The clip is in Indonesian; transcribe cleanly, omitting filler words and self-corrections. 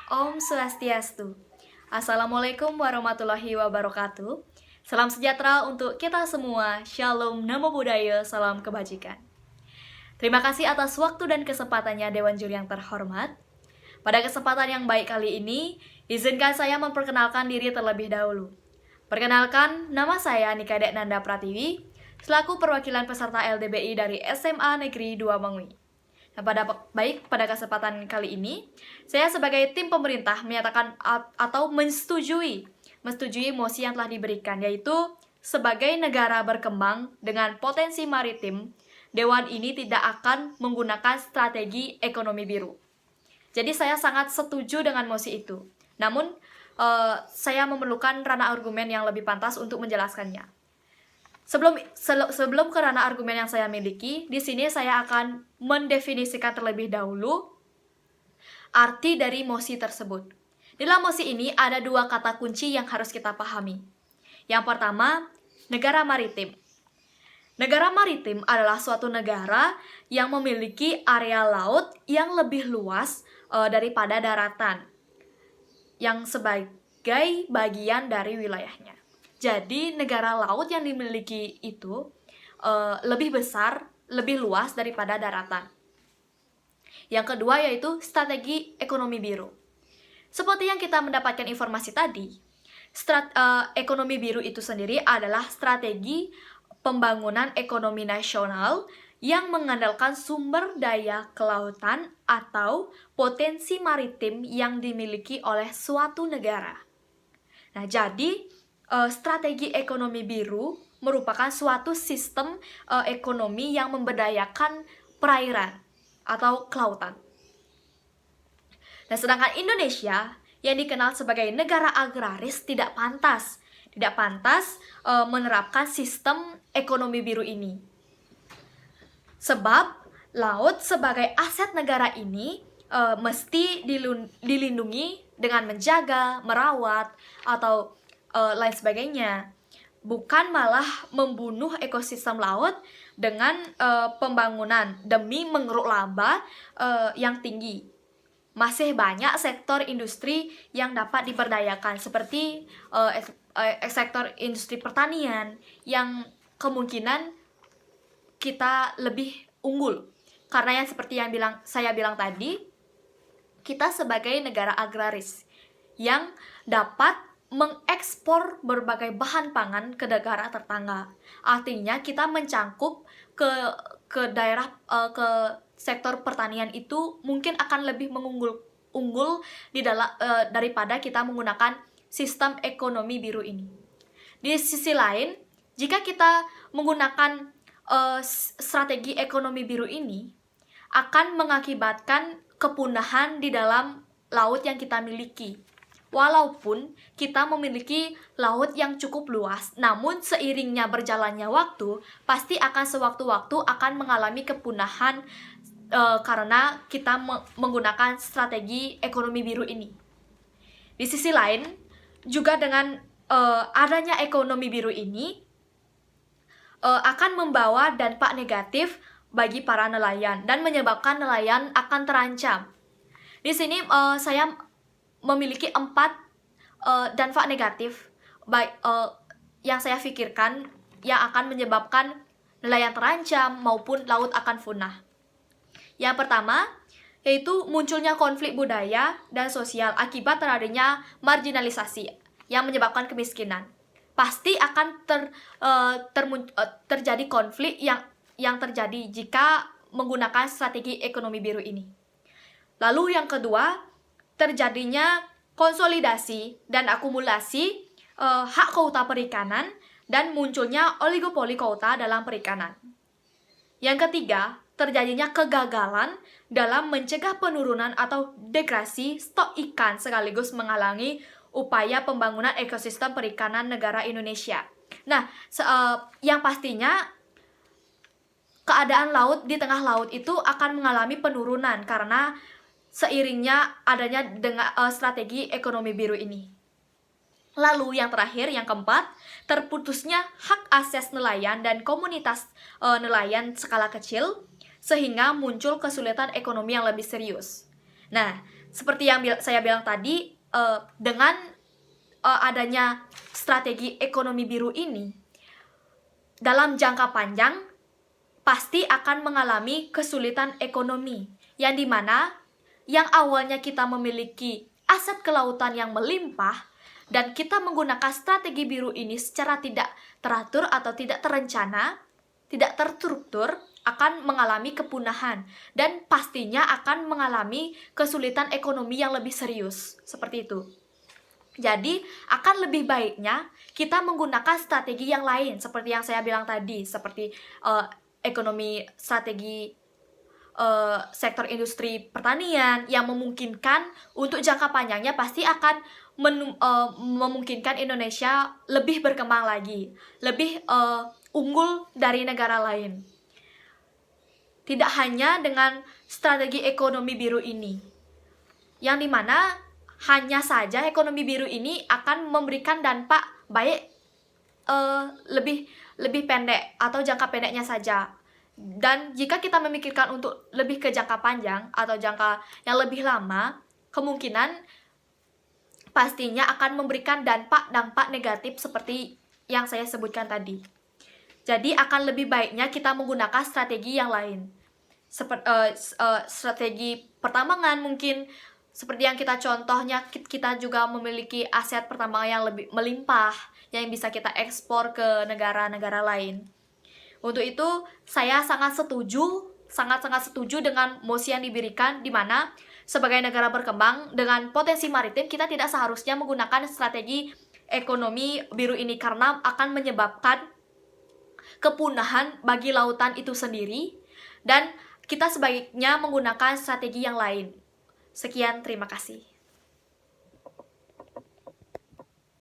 Om Swastiastu. Assalamualaikum warahmatullahi wabarakatuh. Salam sejahtera untuk kita semua. Shalom, namo buddhaya, salam kebajikan. Terima kasih atas waktu dan kesempatannya Dewan Juri yang terhormat. Pada kesempatan yang baik kali ini, izinkan saya memperkenalkan diri terlebih dahulu. Perkenalkan, nama saya Nika Dek Nanda Pratiwi, selaku perwakilan peserta LDBI dari SMA Negeri 2 Mengui. Nah, pada kesempatan kali ini, saya sebagai tim pemerintah menyatakan atau menyetujui mosi yang telah diberikan, yaitu sebagai negara berkembang dengan potensi maritim, Dewan ini tidak akan menggunakan strategi ekonomi biru. Jadi saya sangat setuju dengan mosi itu. Namun, saya memerlukan ranah argumen yang lebih pantas untuk menjelaskannya. Sebelum ke ranah argumen yang saya miliki, di sini saya akan mendefinisikan terlebih dahulu arti dari mosi tersebut. Dalam mosi ini ada dua kata kunci yang harus kita pahami. Yang pertama, negara maritim. Negara maritim adalah suatu negara yang memiliki area laut yang lebih luas daripada daratan, yang sebagai bagian dari wilayahnya. Jadi negara laut yang dimiliki itu lebih besar, lebih luas daripada daratan. Yang kedua yaitu strategi ekonomi biru. Seperti yang kita mendapatkan informasi tadi, ekonomi biru itu sendiri adalah strategi pembangunan ekonomi nasional yang mengandalkan sumber daya kelautan atau potensi maritim yang dimiliki oleh suatu negara. Nah, jadi strategi ekonomi biru merupakan suatu sistem ekonomi yang memberdayakan perairan atau kelautan. Nah, sedangkan Indonesia yang dikenal sebagai negara agraris tidak pantas menerapkan sistem ekonomi biru ini. Sebab laut sebagai aset negara ini mesti dilindungi dengan menjaga, merawat, atau lain sebagainya, bukan malah membunuh ekosistem laut dengan pembangunan demi mengeruk laba yang tinggi. Masih banyak sektor industri yang dapat diberdayakan, seperti sektor industri pertanian yang kemungkinan kita lebih unggul. Karena yang seperti yang saya bilang tadi, kita sebagai negara agraris yang dapat mengekspor berbagai bahan pangan ke negara tetangga. Artinya kita mencangkup ke daerah ke sektor pertanian itu mungkin akan lebih unggul daripada kita menggunakan sistem ekonomi biru ini. Di sisi lain, jika kita menggunakan strategi ekonomi biru ini, akan mengakibatkan kepunahan di dalam laut yang kita miliki. Walaupun kita memiliki laut yang cukup luas, namun seiringnya berjalannya waktu, pasti akan sewaktu-waktu akan mengalami kepunahan karena kita menggunakan strategi ekonomi biru ini. Di sisi lain, juga dengan adanya ekonomi biru ini akan membawa dampak negatif bagi para nelayan dan menyebabkan nelayan akan terancam. Di sini saya memiliki 4 dampak negatif yang saya pikirkan yang akan menyebabkan nelayan terancam maupun laut akan punah. Yang pertama, yaitu munculnya konflik budaya dan sosial akibat terjadinya marginalisasi yang menyebabkan kemiskinan. Pasti akan terjadi konflik yang terjadi jika menggunakan strategi ekonomi biru ini. Lalu yang kedua, terjadinya konsolidasi dan akumulasi hak kuota perikanan dan munculnya oligopoli kuota dalam perikanan. Yang ketiga, terjadinya kegagalan dalam mencegah penurunan atau degrasi stok ikan sekaligus menghalangi upaya pembangunan ekosistem perikanan negara Indonesia. Nah, yang pastinya keadaan laut di tengah laut itu akan mengalami penurunan karena seiringnya adanya dengan strategi ekonomi biru ini. Lalu yang terakhir, yang keempat, terputusnya hak akses nelayan dan komunitas nelayan skala kecil sehingga muncul kesulitan ekonomi yang lebih serius. Nah, seperti yang saya bilang tadi, dengan adanya strategi ekonomi biru ini, dalam jangka panjang pasti akan mengalami kesulitan ekonomi, yang dimana yang awalnya kita memiliki aset kelautan yang melimpah dan kita menggunakan strategi biru ini secara tidak teratur atau tidak terencana, tidak terstruktur, akan mengalami kepunahan dan pastinya akan mengalami kesulitan ekonomi yang lebih serius, seperti itu. Jadi, akan lebih baiknya kita menggunakan strategi yang lain, seperti yang saya bilang tadi, seperti strategi sektor industri pertanian yang memungkinkan untuk jangka panjangnya pasti akan memungkinkan Indonesia lebih berkembang lagi, lebih unggul dari negara lain. Tidak hanya dengan strategi ekonomi biru ini, yang dimana hanya saja ekonomi biru ini akan memberikan dampak baik lebih pendek atau jangka pendeknya saja. Dan jika kita memikirkan untuk lebih ke jangka panjang atau jangka yang lebih lama, kemungkinan pastinya akan memberikan dampak negatif seperti yang saya sebutkan tadi. Jadi akan lebih baiknya kita menggunakan strategi yang lain. Strategi pertambangan mungkin, seperti yang contohnya kita juga memiliki aset pertambangan yang lebih melimpah, yang bisa kita ekspor ke negara-negara lain. Untuk itu, saya sangat setuju dengan mosi yang diberikan, di mana sebagai negara berkembang dengan potensi maritim, kita tidak seharusnya menggunakan strategi ekonomi biru ini karena akan menyebabkan kepunahan bagi lautan itu sendiri, dan kita sebaiknya menggunakan strategi yang lain. Sekian, terima kasih.